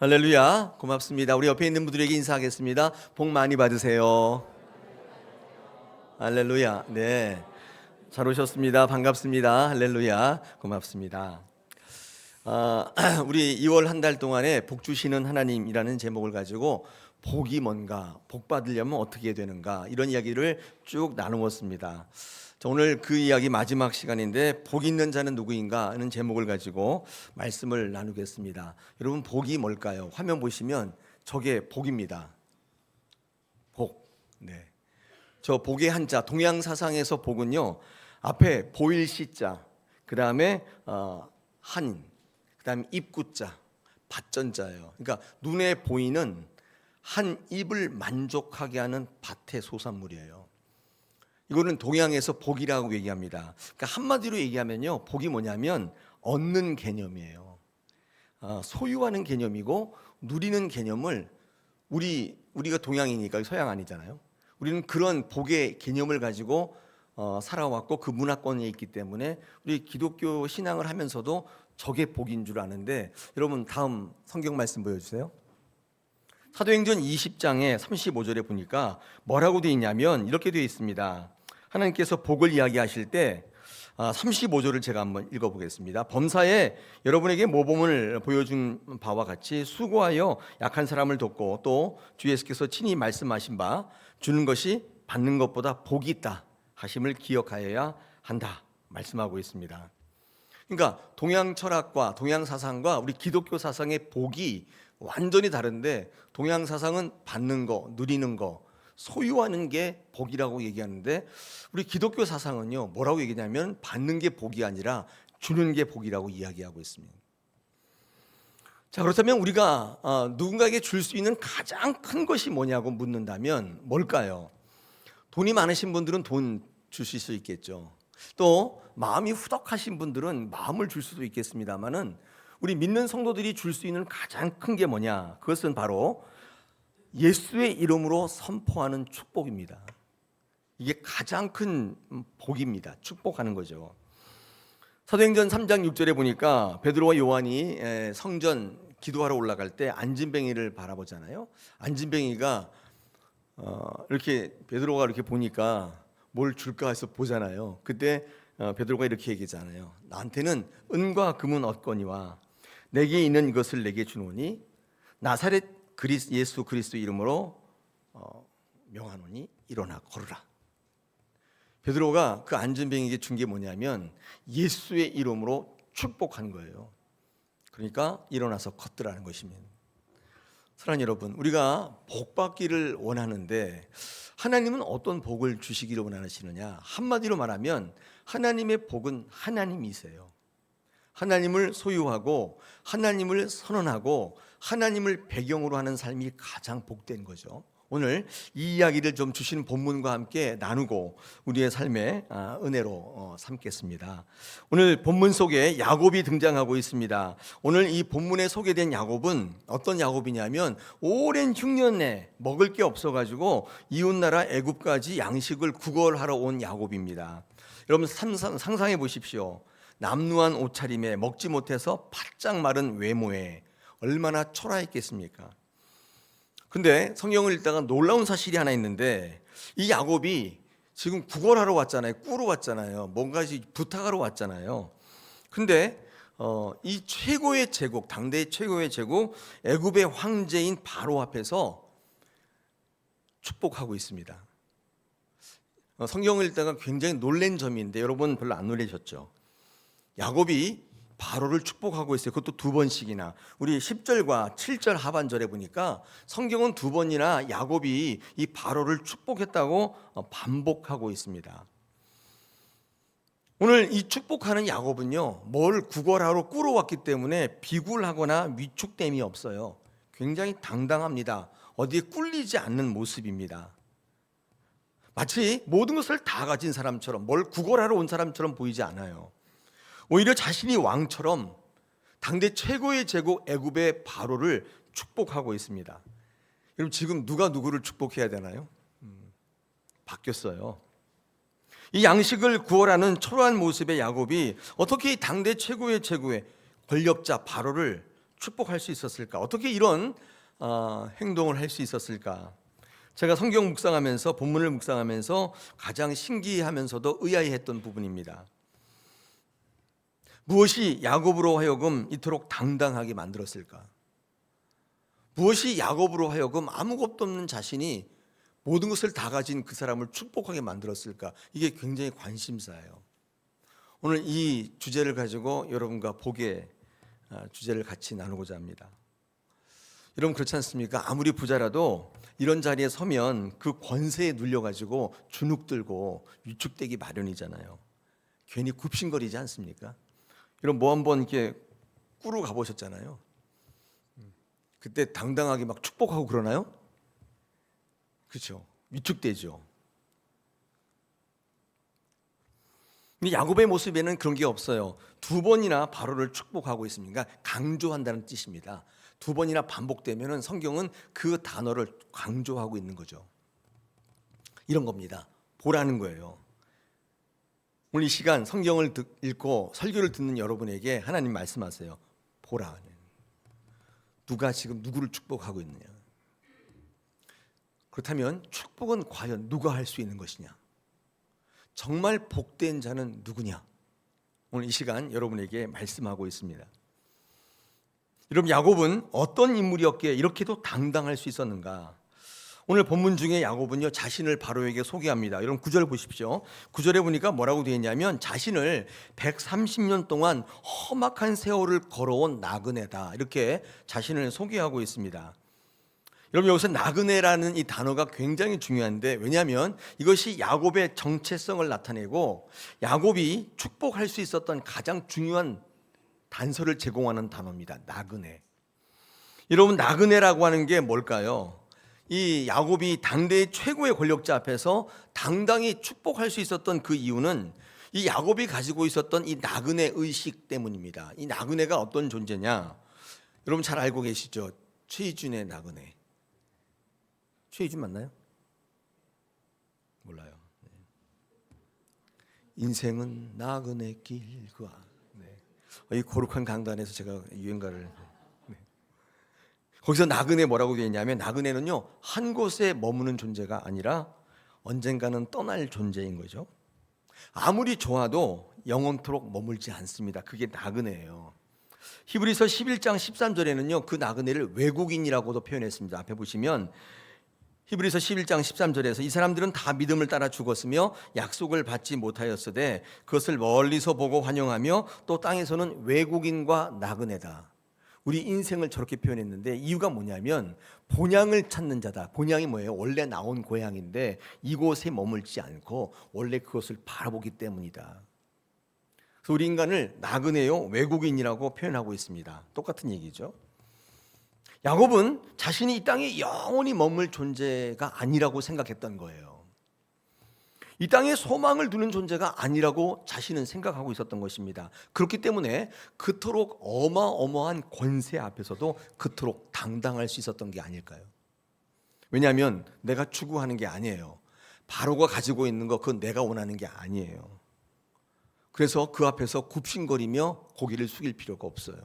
할렐루야, 고맙습니다. 우리 옆에 있는 분들에게 인사하겠습니다. 복 많이 받으세요. 할렐루야. 네, 잘 오셨습니다. 반갑습니다. 할렐루야, 고맙습니다. 우리 2월 한 달 동안에 복 주시는 하나님이라는 제목을 가지고 복이 뭔가, 복 받으려면 어떻게 해야 되는가, 이런 이야기를 쭉 나누었습니다. 자, 오늘 그 이야기 마지막 시간인데 복 있는 자는 누구인가 하는 제목을 가지고 말씀을 나누겠습니다. 여러분, 복이 뭘까요? 화면 보시면 저게 복입니다. 복. 네. 저 복의 한자, 동양 사상에서 복은요, 앞에 보일 시자, 그 다음에 한, 그 다음에 입구자, 밭전자예요. 그러니까 눈에 보이는 한 입을 만족하게 하는 밭의 소산물이에요. 이거는 동양에서 복이라고 얘기합니다. 그러니까 한마디로 얘기하면요, 복이 뭐냐면 얻는 개념이에요. 소유하는 개념이고 누리는 개념을 우리가 동양이니까 서양 아니잖아요. 우리는 그런 복의 개념을 가지고 살아왔고 그 문화권에 있기 때문에 우리 기독교 신앙을 하면서도 저게 복인 줄 아는데, 여러분 다음 성경 말씀 보여주세요. 사도행전 20장에 35절에 보니까 뭐라고 되어 있냐면 이렇게 되어 있습니다. 하나님께서 복을 이야기하실 때 35절을 제가 한번 읽어보겠습니다. 범사에 여러분에게 모범을 보여준 바와 같이 수고하여 약한 사람을 돕고 또 주 예수께서 친히 말씀하신 바 주는 것이 받는 것보다 복이 있다 하심을 기억하여야 한다 말씀하고 있습니다. 그러니까 동양 철학과 동양 사상과 우리 기독교 사상의 복이 완전히 다른데, 동양 사상은 받는 거, 누리는 거, 소유하는 게 복이라고 얘기하는데, 우리 기독교 사상은요, 뭐라고 얘기하냐면 받는 게 복이 아니라 주는 게 복이라고 이야기하고 있습니다. 자, 그렇다면 우리가 누군가에게 줄 수 있는 가장 큰 것이 뭐냐고 묻는다면 뭘까요? 돈이 많으신 분들은 돈 주실 수 있겠죠. 또 마음이 후덕하신 분들은 마음을 줄 수도 있겠습니다만은, 우리 믿는 성도들이 줄 수 있는 가장 큰 게 뭐냐? 그것은 바로 예수의 이름으로 선포하는 축복입니다. 이게 가장 큰 복입니다. 축복하는 거죠. 사도행전 3장 6절에 보니까 베드로와 요한이 성전 기도하러 올라갈 때 안진뱅이를 바라보잖아요. 안진뱅이가 이렇게 베드로가 이렇게 보니까 뭘 줄까 해서 보잖아요. 그때 베드로가 이렇게 얘기하잖아요. 나한테는 은과 금은 얻거니와 내게 있는 이것을 내게 주노니 나사렛 예수 그리스도 이름으로 명하노니 일어나 걸으라. 베드로가 그 안진뱅이에게 준 게 뭐냐면 예수의 이름으로 축복한 거예요. 그러니까 일어나서 걷더라는 것입니다. 사랑하는 여러분, 우리가 복 받기를 원하는데 하나님은 어떤 복을 주시기를 원하시느냐? 한마디로 말하면 하나님의 복은 하나님이세요. 하나님을 소유하고 하나님을 선언하고 하나님을 배경으로 하는 삶이 가장 복된 거죠. 오늘 이 이야기를 좀 주시는 본문과 함께 나누고 우리의 삶의 은혜로 삼겠습니다. 오늘 본문 속에 야곱이 등장하고 있습니다. 오늘 이 본문에 소개된 야곱은 어떤 야곱이냐면 오랜 흉년에 먹을 게 없어가지고 이웃나라 애굽까지 양식을 구걸하러 온 야곱입니다. 여러분 상상해 보십시오. 남루한 옷차림에 먹지 못해서 바짝 마른 외모에 얼마나 초라했겠습니까? 근데 성경을 읽다가 놀라운 사실이 하나 있는데, 이 야곱이 지금 구걸하러 왔잖아요. 꾸러 왔잖아요. 뭔가 부탁하러 왔잖아요. 근데 이 최고의 제국, 당대의 최고의 제국 애굽의 황제인 바로 앞에서 축복하고 있습니다. 성경을 읽다가 굉장히 놀란 점인데 여러분 별로 안 놀라셨죠? 야곱이 바로를 축복하고 있어요. 그것도 두 번씩이나. 우리 10절과 7절 하반절에 보니까 성경은 두 번이나 야곱이 이 바로를 축복했다고 반복하고 있습니다. 오늘 이 축복하는 야곱은요, 뭘 구걸하러 꾸러 왔기 때문에 비굴하거나 위축됨이 없어요. 굉장히 당당합니다. 어디에 꿀리지 않는 모습입니다. 마치 모든 것을 다 가진 사람처럼, 뭘 구걸하러 온 사람처럼 보이지 않아요. 오히려 자신이 왕처럼 당대 최고의 제국 애굽의 바로를 축복하고 있습니다. 여러분, 지금 누가 누구를 축복해야 되나요? 바뀌었어요. 이 양식을 구걸하는 초라한 모습의 야곱이 어떻게 당대 최고의 권력자 바로를 축복할 수 있었을까? 어떻게 이런 행동을 할 수 있었을까? 제가 성경 묵상하면서 본문을 묵상하면서 가장 신기하면서도 의아해했던 부분입니다. 무엇이 야곱으로 하여금 이토록 당당하게 만들었을까? 무엇이 야곱으로 하여금 아무것도 없는 자신이 모든 것을 다 가진 그 사람을 축복하게 만들었을까? 이게 굉장히 관심사예요. 오늘 이 주제를 가지고 여러분과 복의 주제를 같이 나누고자 합니다. 여러분 그렇지 않습니까? 아무리 부자라도 이런 자리에 서면 그 권세에 눌려가지고 주눅들고 위축되기 마련이잖아요. 괜히 굽신거리지 않습니까? 여러분 뭐 한번 이렇게 꾸러 가보셨잖아요. 그때 당당하게 막 축복하고 그러나요? 그렇죠. 위축되죠. 근데 야곱의 모습에는 그런 게 없어요. 두 번이나 바로를 축복하고 있습니다. 강조한다는 뜻입니다. 두 번이나 반복되면은 성경은 그 단어를 강조하고 있는 거죠. 이런 겁니다. 보라는 거예요. 오늘 이 시간 성경을 읽고 설교를 듣는 여러분에게 하나님 말씀하세요. 보라. 누가 지금 누구를 축복하고 있느냐. 그렇다면 축복은 과연 누가 할 수 있는 것이냐? 정말 복된 자는 누구냐? 오늘 이 시간 여러분에게 말씀하고 있습니다. 여러분 야곱은 어떤 인물이었기에 이렇게도 당당할 수 있었는가? 오늘 본문 중에 야곱은요 자신을 바로에게 소개합니다. 여러분 9절 보십시오. 9절에 보니까 뭐라고 되어 있냐면 자신을 130년 동안 험악한 세월을 걸어온 나그네다 이렇게 자신을 소개하고 있습니다. 여러분 여기서 나그네라는 이 단어가 굉장히 중요한데 왜냐하면 이것이 야곱의 정체성을 나타내고 야곱이 축복할 수 있었던 가장 중요한 단서를 제공하는 단어입니다. 나그네. 여러분 나그네라고 하는 게 뭘까요? 이 야곱이 당대의 최고의 권력자 앞에서 당당히 축복할 수 있었던 그 이유는 이 야곱이 가지고 있었던 이 나그네 의식 때문입니다. 이 나그네가 어떤 존재냐? 여러분 잘 알고 계시죠? 최희준의 나그네. 최희준 맞나요? 몰라요. 인생은 나그네 길과 이 거룩한 강단에서 제가 유행가를 거기서 나그네 뭐라고 되어 있냐면 나그네는요 한 곳에 머무는 존재가 아니라 언젠가는 떠날 존재인 거죠. 아무리 좋아도 영원토록 머물지 않습니다. 그게 나그네예요. 히브리서 11장 13절에는요 그 나그네를 외국인이라고도 표현했습니다. 앞에 보시면 히브리서 11장 13절에서 이 사람들은 다 믿음을 따라 죽었으며 약속을 받지 못하였으되 그것을 멀리서 보고 환영하며 또 땅에서는 외국인과 나그네다. 우리 인생을 저렇게 표현했는데 이유가 뭐냐면 본향을 찾는 자다. 본향이 뭐예요? 원래 나온 고향인데 이곳에 머물지 않고 원래 그것을 바라보기 때문이다. 그래서 우리 인간을 나그네요 외국인이라고 표현하고 있습니다. 똑같은 얘기죠. 야곱은 자신이 이 땅에 영원히 머물 존재가 아니라고 생각했던 거예요. 이 땅에 소망을 두는 존재가 아니라고 자신은 생각하고 있었던 것입니다. 그렇기 때문에 그토록 어마어마한 권세 앞에서도 그토록 당당할 수 있었던 게 아닐까요? 왜냐하면 내가 추구하는 게 아니에요. 바로가 가지고 있는 거 그건 내가 원하는 게 아니에요. 그래서 그 앞에서 굽신거리며 고개를 숙일 필요가 없어요.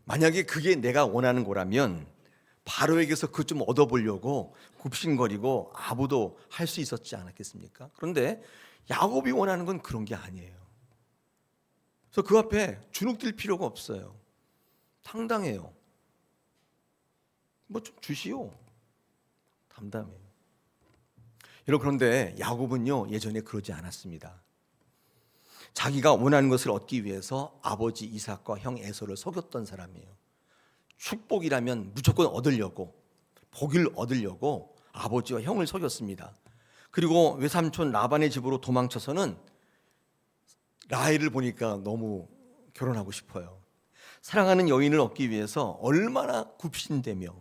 만약에 그게 내가 원하는 거라면 바로에게서 그것 좀 얻어보려고 굽신거리고 아부도 할 수 있었지 않았겠습니까? 그런데 야곱이 원하는 건 그런 게 아니에요. 그래서 그 앞에 주눅들 필요가 없어요. 당당해요. 뭐 좀 주시오. 담담해요. 여러분 그런데 야곱은요 예전에 그러지 않았습니다. 자기가 원하는 것을 얻기 위해서 아버지 이삭과 형 에서를 속였던 사람이에요. 축복이라면 무조건 얻으려고 복을 얻으려고 아버지와 형을 속였습니다. 그리고 외삼촌 라반의 집으로 도망쳐서는 라헬을 보니까 너무 결혼하고 싶어요. 사랑하는 여인을 얻기 위해서 얼마나 굽신대며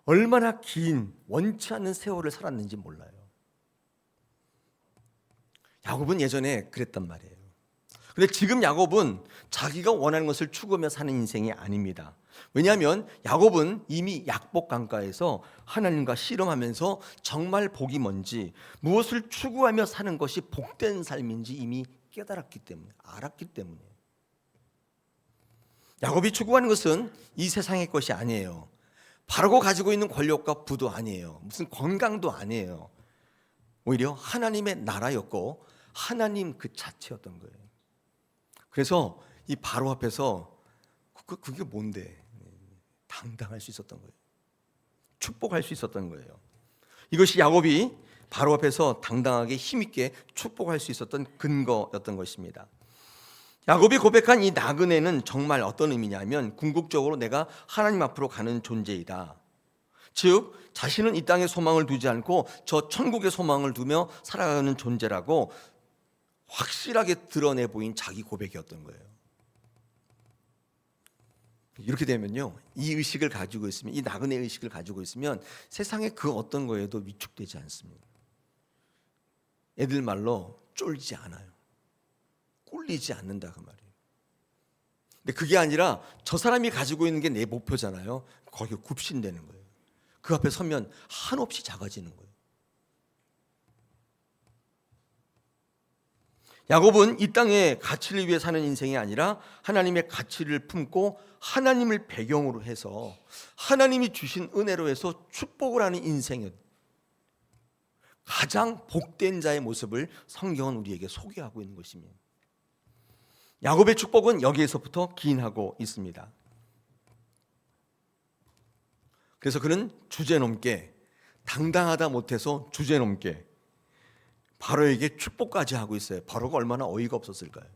얼마나 긴 원치 않는 세월을 살았는지 몰라요. 야곱은 예전에 그랬단 말이에요. 근데 지금 야곱은 자기가 원하는 것을 추구하며 사는 인생이 아닙니다. 왜냐하면 야곱은 이미 약복 강가에서 하나님과 씨름하면서 정말 복이 뭔지 무엇을 추구하며 사는 것이 복된 삶인지 이미 깨달았기 때문에 알았기 때문에 야곱이 추구하는 것은 이 세상의 것이 아니에요. 바로가 가지고 있는 권력과 부도 아니에요. 무슨 건강도 아니에요. 오히려 하나님의 나라였고 하나님 그 자체였던 거예요. 그래서 이 바로 앞에서 그게 뭔데? 당당할 수 있었던 거예요. 축복할 수 있었던 거예요. 이것이 야곱이 바로 앞에서 당당하게 힘있게 축복할 수 있었던 근거였던 것입니다. 야곱이 고백한 이 나그네는 정말 어떤 의미냐면 궁극적으로 내가 하나님 앞으로 가는 존재이다. 즉 자신은 이 땅에 소망을 두지 않고 저 천국에 소망을 두며 살아가는 존재라고 확실하게 드러내 보인 자기 고백이었던 거예요. 이렇게 되면요, 이 의식을 가지고 있으면, 이 나그네 의식을 가지고 있으면 세상의 그 어떤 거에도 위축되지 않습니다. 애들 말로 쫄지 않아요. 꿀리지 않는다 그 말이에요. 근데 그게 아니라 저 사람이 가지고 있는 게 내 목표잖아요. 거기에 굽신되는 거예요. 그 앞에 서면 한없이 작아지는 거예요. 야곱은 이 땅의 가치를 위해 사는 인생이 아니라 하나님의 가치를 품고 하나님을 배경으로 해서 하나님이 주신 은혜로 해서 축복을 하는 인생이에요. 가장 복된 자의 모습을 성경은 우리에게 소개하고 있는 것입니다. 야곱의 축복은 여기에서부터 기인하고 있습니다. 그래서 그는 주제넘게, 당당하다 못해서 주제넘게 바로에게 축복까지 하고 있어요. 바로가 얼마나 어이가 없었을까요?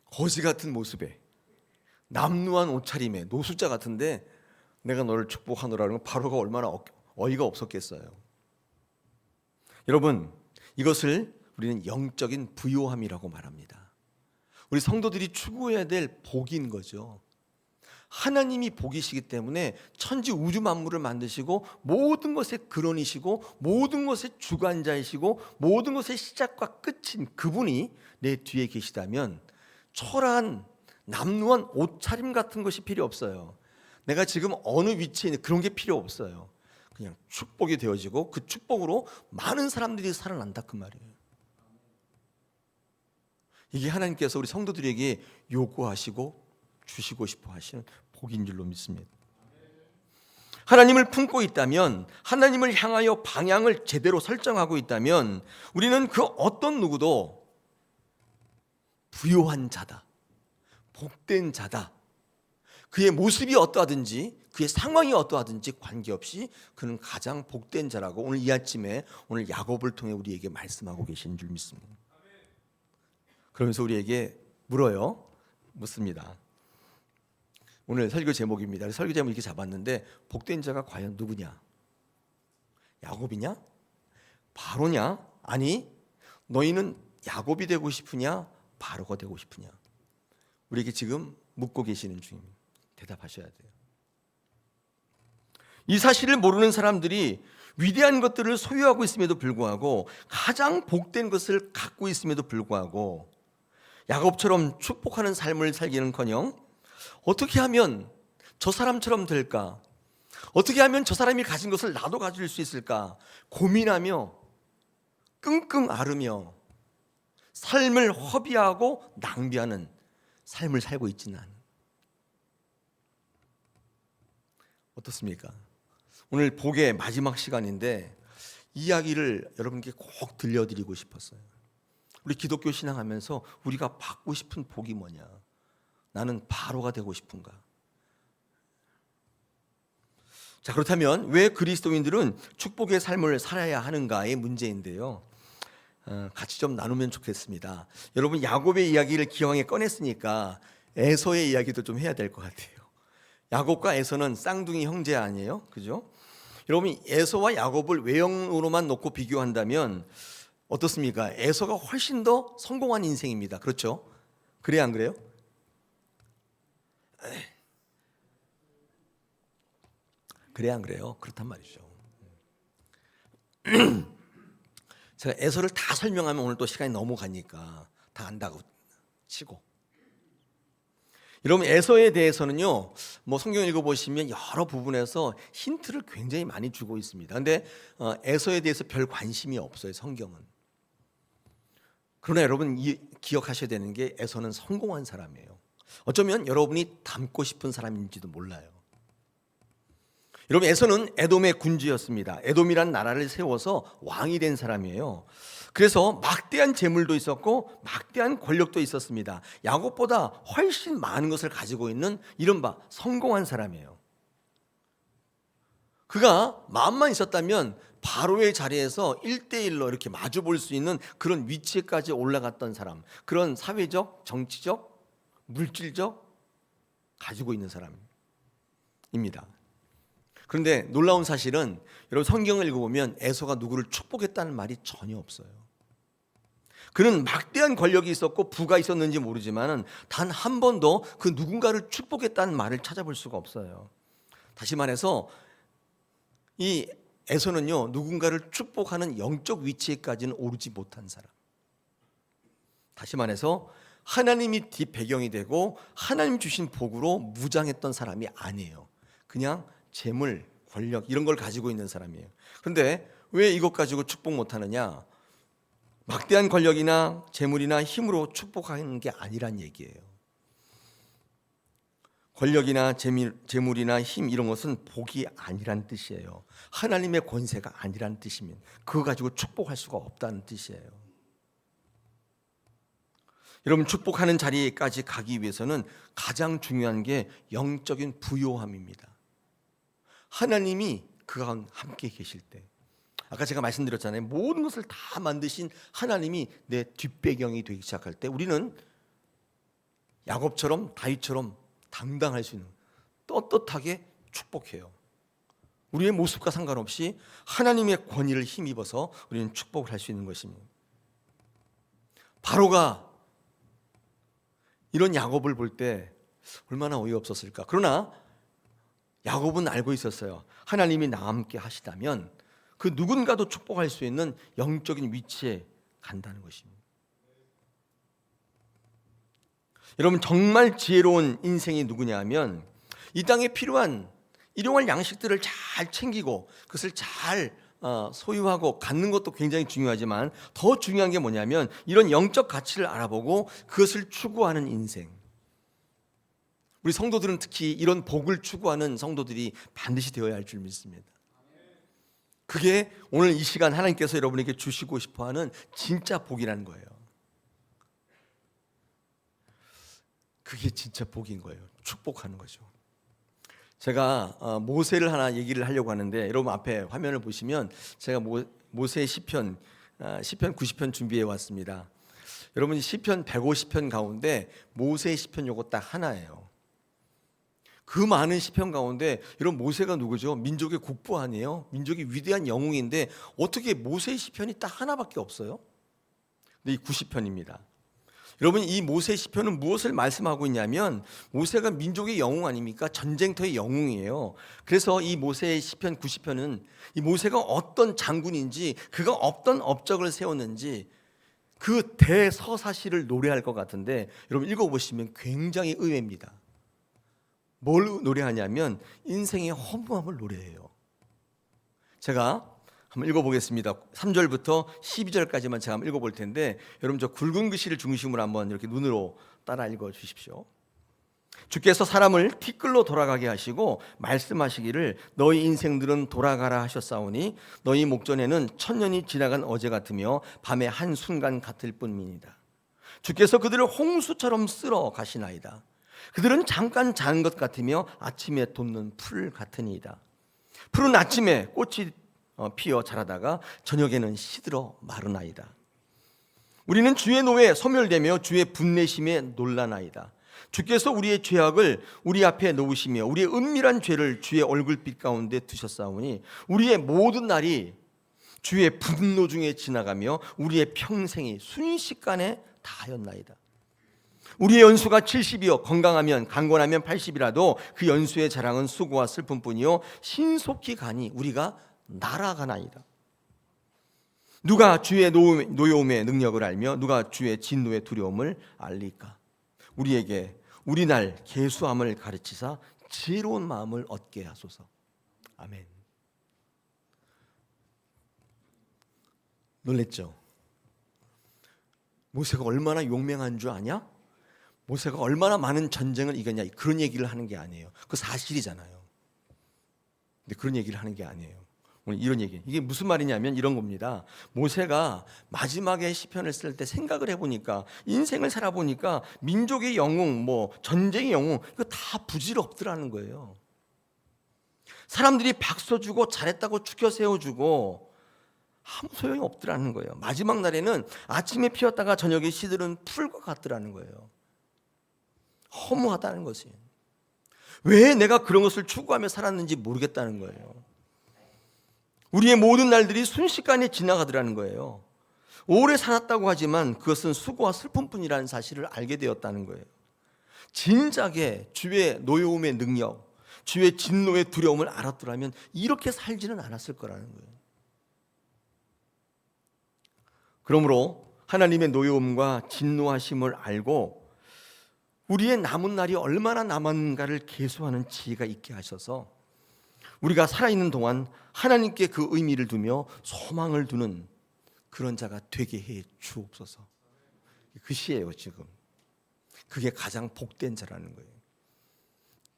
거지 같은 모습에, 남루한 옷차림에, 노숙자 같은데 내가 너를 축복하노라는 건 바로가 얼마나 어이가 없었겠어요. 여러분, 이것을 우리는 영적인 부요함이라고 말합니다. 우리 성도들이 추구해야 될 복인 거죠. 하나님이 복이시기 때문에 천지 우주 만물을 만드시고 모든 것의 근원이시고 모든 것의 주관자이시고 모든 것의 시작과 끝인 그분이 내 뒤에 계시다면 초라한 남루한 옷차림 같은 것이 필요 없어요. 내가 지금 어느 위치에 있는 그런 게 필요 없어요. 그냥 축복이 되어지고 그 축복으로 많은 사람들이 살아난다 그 말이에요. 이게 하나님께서 우리 성도들에게 요구하시고 주시고 싶어 하시는 복인 줄로 믿습니다. 하나님을 품고 있다면, 하나님을 향하여 방향을 제대로 설정하고 있다면 우리는 그 어떤 누구도 부요한 자다, 복된 자다, 그의 모습이 어떠하든지 그의 상황이 어떠하든지 관계없이 그는 가장 복된 자라고 오늘 이 아침에 오늘 야곱을 통해 우리에게 말씀하고 계신 줄 믿습니다. 그러면서 우리에게 묻습니다. 오늘 설교 제목입니다. 설교 제목 이렇게 잡았는데 복된 자가 과연 누구냐? 야곱이냐? 바로냐? 아니 너희는 야곱이 되고 싶으냐? 바로가 되고 싶으냐? 우리에게 지금 묻고 계시는 중입니다. 대답하셔야 돼요. 이 사실을 모르는 사람들이 위대한 것들을 소유하고 있음에도 불구하고 가장 복된 것을 갖고 있음에도 불구하고 야곱처럼 축복하는 삶을 살기는커녕 어떻게 하면 저 사람처럼 될까? 어떻게 하면 저 사람이 가진 것을 나도 가질 수 있을까? 고민하며 끙끙 앓으며 삶을 허비하고 낭비하는 삶을 살고 있지는 않아요. 어떻습니까? 오늘 복의 마지막 시간인데 이야기를 여러분께 꼭 들려드리고 싶었어요. 우리 기독교 신앙하면서 우리가 받고 싶은 복이 뭐냐? 나는 바로가 되고 싶은가? 자, 그렇다면 왜 그리스도인들은 축복의 삶을 살아야 하는가의 문제인데요. 같이 좀 나누면 좋겠습니다. 여러분 야곱의 이야기를 기왕에 꺼냈으니까 에서의 이야기도 좀 해야 될 것 같아요. 야곱과 에서는 쌍둥이 형제 아니에요? 그죠? 여러분 에서와 야곱을 외형으로만 놓고 비교한다면 어떻습니까? 에서가 훨씬 더 성공한 인생입니다. 그렇죠? 그래요, 안 그래요? 그래요, 안 그래요? 그렇단 말이죠. 제가 에서를 다 설명하면 오늘 또 시간이 너무 가니까 다 안다고 치고, 여러분 에서에 대해서는요, 뭐 성경 읽어보시면 여러 부분에서 힌트를 굉장히 많이 주고 있습니다. 그런데 에서에 대해서 별 관심이 없어요, 성경은. 그러나 여러분 기억하셔야 되는 게 에서는 성공한 사람이에요. 어쩌면 여러분이 닮고 싶은 사람인지도 몰라요. 여러분, 에서는 에돔의 군주였습니다. 에돔이란 나라를 세워서 왕이 된 사람이에요. 그래서 막대한 재물도 있었고 막대한 권력도 있었습니다. 야곱보다 훨씬 많은 것을 가지고 있는 이른바 성공한 사람이에요. 그가 마음만 있었다면 바로의 자리에서 1대1로 이렇게 마주 볼 수 있는 그런 위치에까지 올라갔던 사람, 그런 사회적, 정치적, 물질적 가지고 있는 사람입니다. 그런데 놀라운 사실은 여러분, 성경을 읽어보면 에서가 누구를 축복했다는 말이 전혀 없어요. 그는 막대한 권력이 있었고 부가 있었는지 모르지만 단 한 번도 그 누군가를 축복했다는 말을 찾아볼 수가 없어요. 다시 말해서 이 에서는요, 누군가를 축복하는 영적 위치에까지는 오르지 못한 사람. 다시 말해서 하나님이 뒷배경이 되고 하나님 주신 복으로 무장했던 사람이 아니에요. 그냥 재물, 권력 이런 걸 가지고 있는 사람이에요. 그런데 왜 이것 가지고 축복 못하느냐? 막대한 권력이나 재물이나 힘으로 축복하는 게 아니란 얘기예요. 권력이나 재물이나 힘 이런 것은 복이 아니란 뜻이에요. 하나님의 권세가 아니란 뜻이면 그거 가지고 축복할 수가 없다는 뜻이에요. 여러분, 축복하는 자리까지 가기 위해서는 가장 중요한 게 영적인 부요함입니다. 하나님이 그와 함께 계실 때, 아까 제가 말씀드렸잖아요. 모든 것을 다 만드신 하나님이 내 뒷배경이 되기 시작할 때 우리는 야곱처럼 다윗처럼 당당할 수 있는, 떳떳하게 축복해요. 우리의 모습과 상관없이 하나님의 권위를 힘입어서 우리는 축복을 할 수 있는 것입니다. 바로가 이런 야곱을 볼 때 얼마나 어이없었을까. 그러나 야곱은 알고 있었어요. 하나님이 나와 함께 하시다면 그 누군가도 축복할 수 있는 영적인 위치에 간다는 것입니다. 여러분, 정말 지혜로운 인생이 누구냐 하면 이 땅에 필요한 일용할 양식들을 잘 챙기고 그것을 잘 소유하고 갖는 것도 굉장히 중요하지만 더 중요한 게 뭐냐면 이런 영적 가치를 알아보고 그것을 추구하는 인생. 우리 성도들은 특히 이런 복을 추구하는 성도들이 반드시 되어야 할 줄 믿습니다. 그게 오늘 이 시간 하나님께서 여러분에게 주시고 싶어하는 진짜 복이라는 거예요. 그게 진짜 복인 거예요. 축복하는 거죠. 제가 모세를 하나 얘기를 하려고 하는데 여러분 앞에 화면을 보시면 제가 모세의 시편 90편 준비해 왔습니다. 여러분, 시편 150편 가운데 모세의 시편 요거 딱 하나예요. 그 많은 시편 가운데 여러분, 모세가 누구죠? 민족의 국부 아니에요? 민족의 위대한 영웅인데 어떻게 모세의 시편이 딱 하나밖에 없어요? 근데 이 90편입니다. 여러분, 이 모세 시편은 무엇을 말씀하고 있냐면 모세가 민족의 영웅 아닙니까? 전쟁터의 영웅이에요. 그래서 이 모세의 시편 90편은 이 모세가 어떤 장군인지 그가 어떤 업적을 세웠는지 그 대서사시를 노래할 것 같은데 여러분 읽어보시면 굉장히 의외입니다. 뭘 노래하냐면 인생의 허무함을 노래해요. 제가 한번 읽어보겠습니다. 3절부터 12절까지만 제가 한번 읽어볼 텐데 여러분, 저 굵은 글씨를 중심으로 한번 이렇게 눈으로 따라 읽어주십시오. 주께서 사람을 티끌로 돌아가게 하시고 말씀하시기를 너희 인생들은 돌아가라 하셨사오니 너희 목전에는 천년이 지나간 어제 같으며 밤의 한순간 같을 뿐입니다. 주께서 그들을 홍수처럼 쓸어 가시나이다. 그들은 잠깐 자는 것 같으며 아침에 돋는 풀 같으니이다. 풀은 아침에 꽃이 피어 자라다가 저녁에는 시들어 마르나이다. 우리는 주의 노에 소멸되며 주의 분내심에 놀라나이다. 주께서 우리의 죄악을 우리 앞에 놓으시며 우리의 은밀한 죄를 주의 얼굴빛 가운데 두셨사오니 우리의 모든 날이 주의 분노 중에 지나가며 우리의 평생이 순식간에 다하였나이다. 우리의 연수가 70이요 건강하면 강건하면 80이라도 그 연수의 자랑은 수고와 슬픔뿐이요 신속히 가니 우리가 날아가나이다. 누가 주의 노여움의 능력을 알며 누가 주의 진노의 두려움을 알리까? 우리에게 우리 날 계수함을 가르치사 지혜로운 마음을 얻게 하소서. 아멘. 놀랬죠? 모세가 얼마나 용맹한 줄 아냐? 모세가 얼마나 많은 전쟁을 이겼냐 그런 얘기를 하는 게 아니에요. 그 사실이잖아요. 근데 그런 얘기를 하는 게 아니에요. 오늘 이런 얘기, 이게 무슨 말이냐면 이런 겁니다. 모세가 마지막에 시편을 쓸 때 생각을 해보니까, 인생을 살아보니까 민족의 영웅, 뭐 전쟁의 영웅, 이거 다 부질없더라는 거예요. 사람들이 박수 주고 잘했다고 축혀 세워주고 아무 소용이 없더라는 거예요. 마지막 날에는 아침에 피었다가 저녁에 시들은 풀과 같더라는 거예요. 허무하다는 것이. 왜 내가 그런 것을 추구하며 살았는지 모르겠다는 거예요. 우리의 모든 날들이 순식간에 지나가더라는 거예요. 오래 살았다고 하지만 그것은 수고와 슬픔뿐이라는 사실을 알게 되었다는 거예요. 진작에 주의 노여움의 능력, 주의 진노의 두려움을 알았더라면 이렇게 살지는 않았을 거라는 거예요. 그러므로 하나님의 노여움과 진노하심을 알고 우리의 남은 날이 얼마나 남았는가를 계수하는 지혜가 있게 하셔서 우리가 살아있는 동안 하나님께 그 의미를 두며 소망을 두는 그런 자가 되게 해 주옵소서. 그 시예요 지금. 그게 가장 복된 자라는 거예요.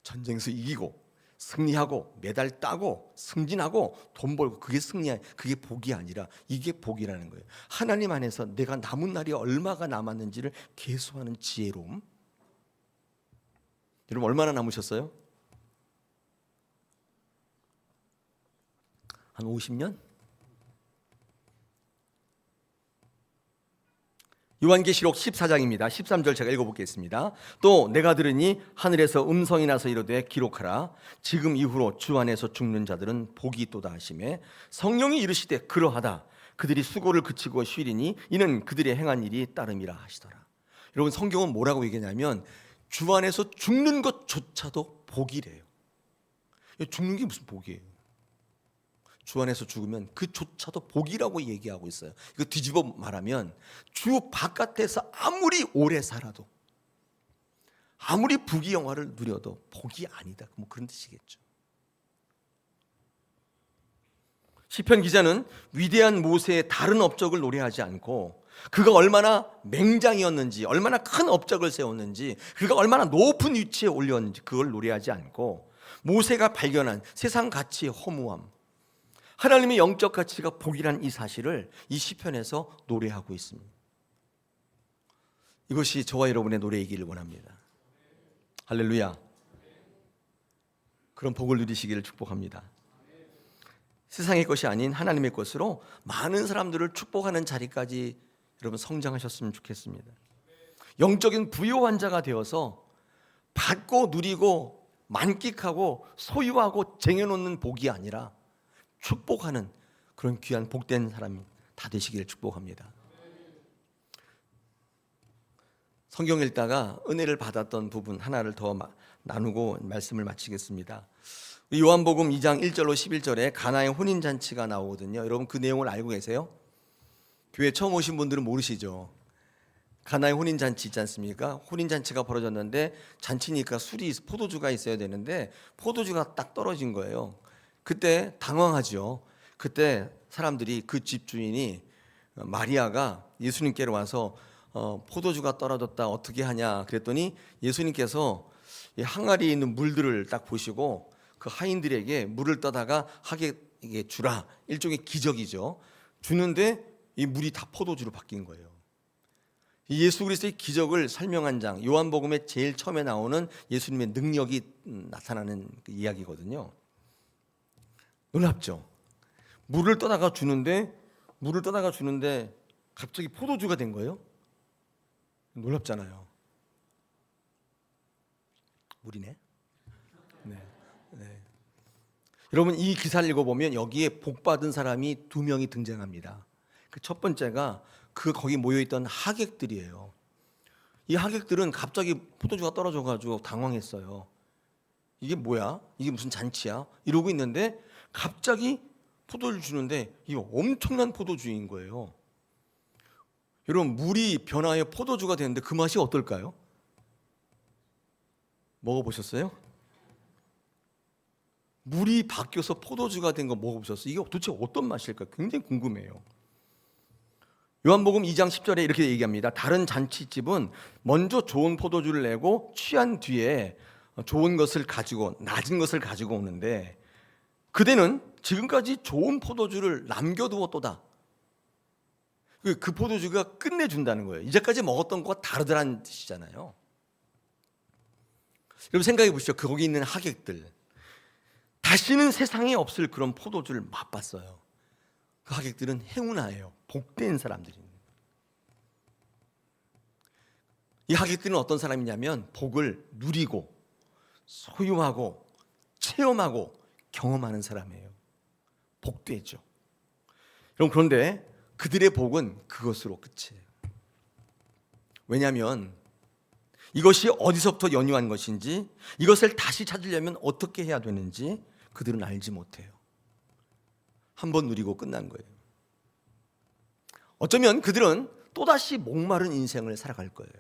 전쟁에서 이기고 승리하고 메달 따고 승진하고 돈 벌고 그게 승리야, 그게 복이 아니라 이게 복이라는 거예요. 하나님 안에서 내가 남은 날이 얼마가 남았는지를 계수하는 지혜로움. 여러분 얼마나 남으셨어요? 한 50년? 요한계시록 14장입니다. 13절 제가 읽어보겠습니다. 또 내가 들으니 하늘에서 음성이 나서 이르되 기록하라. 지금 이후로 주 안에서 죽는 자들은 복이 있도다 하시매 성령이 이르시되 그러하다. 그들이 수고를 그치고 쉬리니 이는 그들의 행한 일이 따름이라 하시더라. 여러분 성경은 뭐라고 얘기하냐면 주 안에서 죽는 것조차도 복이래요. 죽는 게 무슨 복이에요? 주 안에서 죽으면 그조차도 복이라고 얘기하고 있어요. 이거 뒤집어 말하면 주 바깥에서 아무리 오래 살아도 아무리 부귀영화를 누려도 복이 아니다, 뭐 그런 뜻이겠죠. 시편 기자는 위대한 모세의 다른 업적을 노래하지 않고 그가 얼마나 맹장이었는지, 얼마나 큰 업적을 세웠는지, 그가 얼마나 높은 위치에 올렸는지 그걸 노래하지 않고 모세가 발견한 세상 가치의 허무함, 하나님의 영적 가치가 복이란 이 사실을 이 시편에서 노래하고 있습니다. 이것이 저와 여러분의 노래이기를 원합니다. 할렐루야. 그런 복을 누리시기를 축복합니다. 세상의 것이 아닌 하나님의 것으로 많은 사람들을 축복하는 자리까지 여러분 성장하셨으면 좋겠습니다. 영적인 부요한 자가 되어서 받고 누리고 만끽하고 소유하고 쟁여놓는 복이 아니라 축복하는 그런 귀한 복된 사람이 다 되시기를 축복합니다. 성경 읽다가 은혜를 받았던 부분 하나를 더 나누고 말씀을 마치겠습니다. 요한복음 2장 1절로 11절에 가나의 혼인잔치가 나오거든요. 여러분 그 내용을 알고 계세요? 교회 처음 오신 분들은 모르시죠? 가나의 혼인잔치 있지 않습니까? 혼인잔치가 벌어졌는데 잔치니까 술이, 포도주가 있어야 되는데 포도주가 딱 떨어진 거예요. 그때 당황하죠. 그때 사람들이, 그 집 주인이 마리아가 예수님께로 와서 포도주가 떨어졌다 어떻게 하냐 그랬더니 예수님께서 이 항아리에 있는 물들을 딱 보시고 그 하인들에게 물을 떠다가 하객에게 주라, 일종의 기적이죠. 주는데 이 물이 다 포도주로 바뀐 거예요. 이 예수 그리스도의 기적을 설명한 장, 요한복음에 제일 처음에 나오는 예수님의 능력이 나타나는 그 이야기거든요. 놀랍죠? 물을 떠다가 주는데 갑자기 포도주가 된 거예요. 놀랍잖아요. 물이네. 네. 여러분 이 기사를 읽어보면 여기에 복받은 사람이 두 명이 등장합니다. 그 첫 번째가 거기 모여있던 하객들이에요. 이 하객들은 갑자기 포도주가 떨어져가지고 당황했어요. 이게 뭐야? 이게 무슨 잔치야? 이러고 있는데 갑자기 포도주를 주는데 이게 엄청난 포도주인 거예요. 여러분 물이 변하여 포도주가 되는데 그 맛이 어떨까요? 먹어보셨어요? 물이 바뀌어서 포도주가 된 거 먹어보셨어요? 이게 도대체 어떤 맛일까? 굉장히 궁금해요. 요한복음 2장 10절에 이렇게 얘기합니다. 다른 잔치집은 먼저 좋은 포도주를 내고 취한 뒤에 좋은 것을 가지고 낮은 것을 가지고 오는데 그대는 지금까지 좋은 포도주를 남겨두었도다. 그 포도주가 끝내준다는 거예요. 이제까지 먹었던 것과 다르다는 뜻이잖아요. 여러분 생각해 보시죠. 거기 있는 하객들 다시는 세상에 없을 그런 포도주를 맛봤어요. 그 하객들은 행운아예요. 복된 사람들입니다. 이 하객들은 어떤 사람이냐면 복을 누리고 소유하고 체험하고 경험하는 사람이에요. 복되죠. 여러분 그런데 그들의 복은 그것으로 끝이에요. 왜냐하면 이것이 어디서부터 연유한 것인지 이것을 다시 찾으려면 어떻게 해야 되는지 그들은 알지 못해요. 한번 누리고 끝난 거예요. 어쩌면 그들은 또다시 목마른 인생을 살아갈 거예요.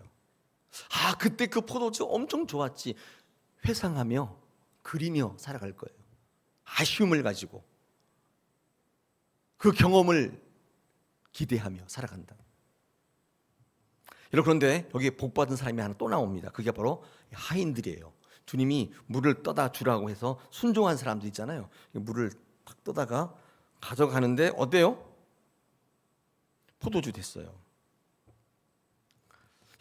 그때 그 포도주 엄청 좋았지. 회상하며 그리며 살아갈 거예요. 아쉬움을 가지고 그 경험을 기대하며 살아간다. 여러분 그런데 여기에 복받은 사람이 하나 또 나옵니다. 그게 바로 하인들이에요. 주님이 물을 떠다 주라고 해서 순종한 사람들 있잖아요. 물을 탁 떠다가 가져가는데 어때요? 포도주 됐어요.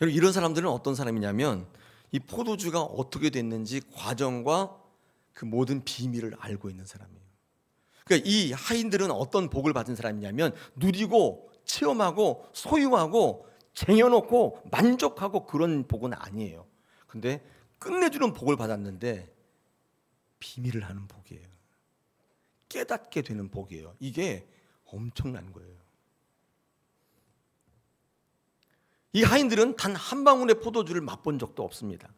여러분 이런 사람들은 어떤 사람이냐면 이 포도주가 어떻게 됐는지 과정과 그 모든 비밀을 알고 있는 사람이에요. 그러니까 이 하인들은 어떤 복을 받은 사람이냐면 누리고 체험하고 소유하고 쟁여놓고 만족하고 그런 복은 아니에요. 근데 끝내주는 복을 받았는데 비밀을 하는 복이에요. 깨닫게 되는 복이에요. 이게 엄청난 거예요. 이 하인들은 단 한 방울의 포도주를 맛본 적도 없습니다.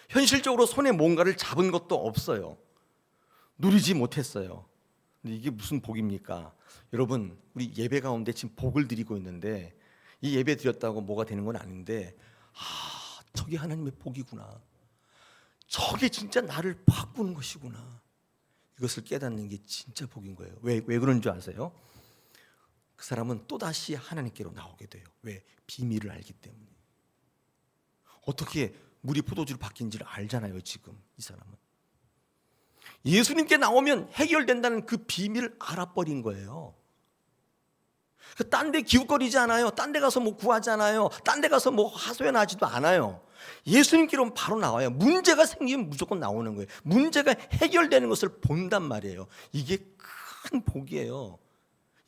현실적으로 손에 뭔가를 잡은 것도 없어요. 누리지 못했어요. 근데 이게 무슨 복입니까? 여러분 우리 예배 가운데 지금 복을 드리고 있는데 이 예배 드렸다고 뭐가 되는 건 아닌데 저게 하나님의 복이구나. 저게 진짜 나를 바꾸는 것이구나. 이것을 깨닫는 게 진짜 복인 거예요. 왜 그런 줄 아세요? 그 사람은 또다시 하나님께로 나오게 돼요. 왜? 비밀을 알기 때문에. 어떻게 물이 포도주로 바뀐지를 알잖아요. 지금 이 사람은 예수님께 나오면 해결된다는 그 비밀을 알아버린 거예요. 딴 데 기웃거리지 않아요. 딴 데 가서 뭐 구하지 않아요. 딴 데 가서 뭐 하소연하지도 않아요. 예수님께로 바로 나와요. 문제가 생기면 무조건 나오는 거예요. 문제가 해결되는 것을 본단 말이에요. 이게 큰 복이에요.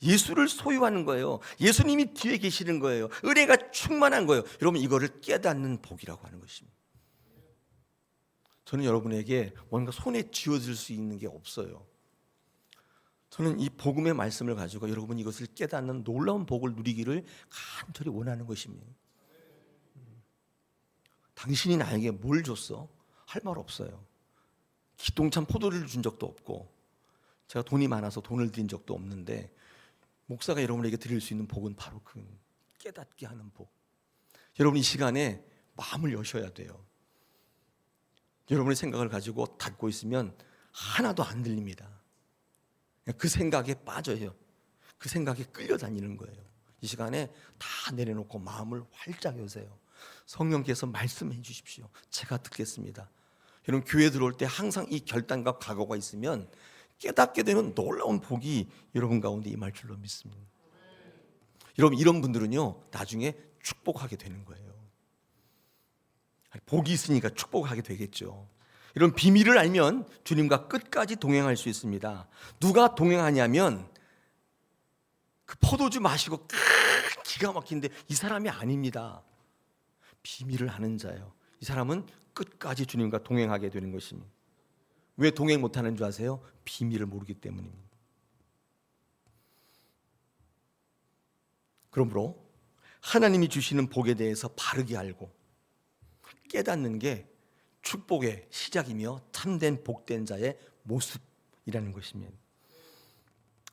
예수를 소유하는 거예요. 예수님이 뒤에 계시는 거예요. 은혜가 충만한 거예요. 여러분 이거를 깨닫는 복이라고 하는 것입니다. 저는 여러분에게 뭔가 손에 쥐어질 수 있는 게 없어요. 저는 이 복음의 말씀을 가지고 여러분 이것을 깨닫는 놀라운 복을 누리기를 간절히 원하는 것입니다. 당신이 나에게 뭘 줬어? 할 말 없어요. 기똥찬 포도를 준 적도 없고 제가 돈이 많아서 돈을 드린 적도 없는데 목사가 여러분에게 드릴 수 있는 복은 바로 그 깨닫게 하는 복. 여러분 이 시간에 마음을 여셔야 돼요. 여러분의 생각을 가지고 닫고 있으면 하나도 안 들립니다. 그 생각에 빠져요. 그 생각에 끌려다니는 거예요. 이 시간에 다 내려놓고 마음을 활짝 여세요. 성령께서 말씀해 주십시오. 제가 듣겠습니다. 여러분 교회 들어올 때 항상 이 결단과 각오가 있으면 깨닫게 되는 놀라운 복이 여러분 가운데 임할 줄로 믿습니다. 여러분 이런 분들은요 나중에 축복하게 되는 거예요. 복이 있으니까 축복하게 되겠죠. 이런 비밀을 알면 주님과 끝까지 동행할 수 있습니다. 누가 동행하냐면 그 포도주 마시고 기가 막힌데 이 사람이 아닙니다. 비밀을 아는 자예요. 이 사람은 끝까지 주님과 동행하게 되는 것입니다. 왜 동행 못하는 줄 아세요? 비밀을 모르기 때문입니다. 그러므로 하나님이 주시는 복에 대해서 바르게 알고 깨닫는 게 축복의 시작이며 참된 복된 자의 모습이라는 것입니다.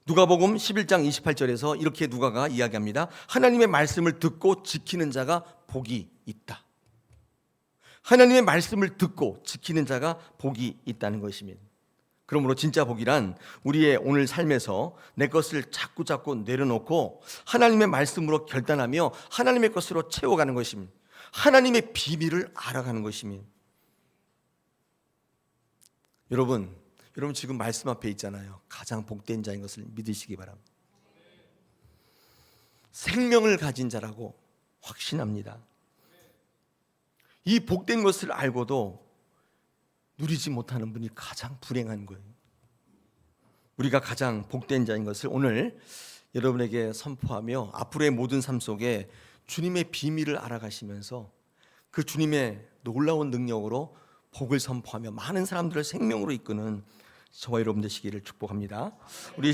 누가복음 11장 28절에서 이렇게 누가가 이야기합니다. 하나님의 말씀을 듣고 지키는 자가 복이 있다. 하나님의 말씀을 듣고 지키는 자가 복이 있다는 것입니다. 그러므로 진짜 복이란 우리의 오늘 삶에서 내 것을 자꾸 내려놓고 하나님의 말씀으로 결단하며 하나님의 것으로 채워가는 것입니다. 하나님의 비밀을 알아가는 것입니다. 여러분 지금 말씀 앞에 있잖아요. 가장 복된 자인 것을 믿으시기 바랍니다. 생명을 가진 자라고 확신합니다. 이 복된 것을 알고도 누리지 못하는 분이 가장 불행한 거예요. 우리가 가장 복된 자인 것을 오늘 여러분에게 선포하며 앞으로의 모든 삶 속에 주님의 비밀을 알아가시면서 그 주님의 놀라운 능력으로 복을 선포하며 많은 사람들을 생명으로 이끄는 저와 여러분 되시기를 축복합니다. 우리